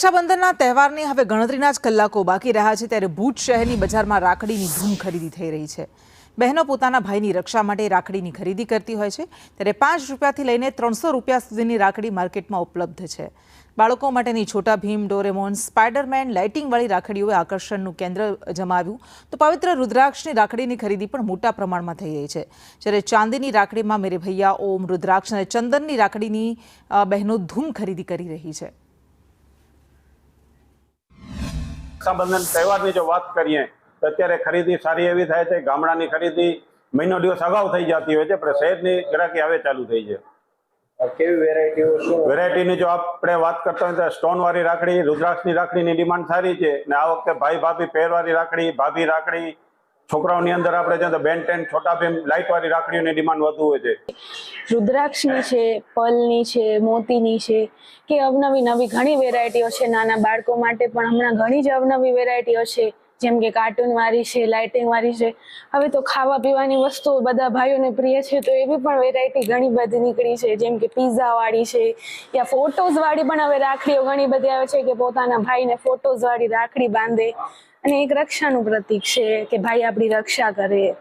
રક્ષાબંધનના તહેવારની હવે ગણતરીના જ કલાકો બાકી રહ્યા છે ત્યારે ભુજ શહેરની બજારમાં રાખડીની ધૂમ ખરીદી થઈ રહી છે। બહેનો પોતાના ભાઈની રક્ષા માટે રાખડીની ખરીદી કરતી હોય છે ત્યારે 5 રૂપિયાથી લઈને 300 રૂપિયા સુધીની રાખડી માર્કેટમાં ઉપલબ્ધ છે। બાળકો માટેની છોટા ભીમ, ડોરેમોન, સ્પાઈડરમેન, લાઇટિંગવાળી રાખડીઓએ આકર્ષણનું કેન્દ્ર જમાવ્યું તો પવિત્ર રુદ્રાક્ષની રાખડીની ખરીદી પણ મોટા પ્રમાણમાં થઈ રહી છે। જ્યારે ચાંદીની રાખડીમાં મેરે ભૈયા, ઓમ, રુદ્રાક્ષ અને ચંદનની રાખડીની બહેનો ધૂમ ખરીદી કરી રહી છે। રક્ષાબંધન તહેવારની જો વાત કરીએ તો અત્યારે ખરીદી સારી એવી થાય છે। ગામડાની ખરીદી મહિનો દિવસ અગાઉ થઈ જતી હોય છે, પણ શહેરની ગ્રાહકી હવે ચાલુ થઈ છે। કેવી વેરાયટીની જો આપણે વાત કરતા હોય તો સ્ટોનવાળી રાખડી, રુદ્રાક્ષની રાખડીની ડિમાન્ડ સારી છે ને આ વખતે ભાઈ ભાભી પહેરવાળી રાખડી, ભાભી રાખડી, છોકરાઓની અંદર આપણે જોઈએ તો બેન ટેન, છોટા ભીમ, લાઇટવાળી રાખડીઓની ડિમાન્ડ વધુ હોય છે। રુદ્રાક્ષની છે, પલની છે, મોતીની છે કે અવનવી નવી ઘણી વેરાયટીઓ છે। નાના બાળકો માટે પણ હમણાં ઘણી જ અવનવી વેરાયટીઓ છે, જેમ કે કાર્ટૂનવાળી છે, લાઇટિંગવાળી છે। હવે તો ખાવા પીવાની વસ્તુઓ બધા ભાઈઓને પ્રિય છે, તો એવી પણ વેરાયટી ઘણી બધી નીકળી છે, જેમ કે પિઝાવાળી છે યા ફોટોઝવાળી પણ હવે રાખડીઓ ઘણી બધી આવે છે કે પોતાના ભાઈને ફોટોઝવાળી રાખડી બાંધે અને એક રક્ષાનું પ્રતીક છે કે ભાઈ આપણી રક્ષા કરે।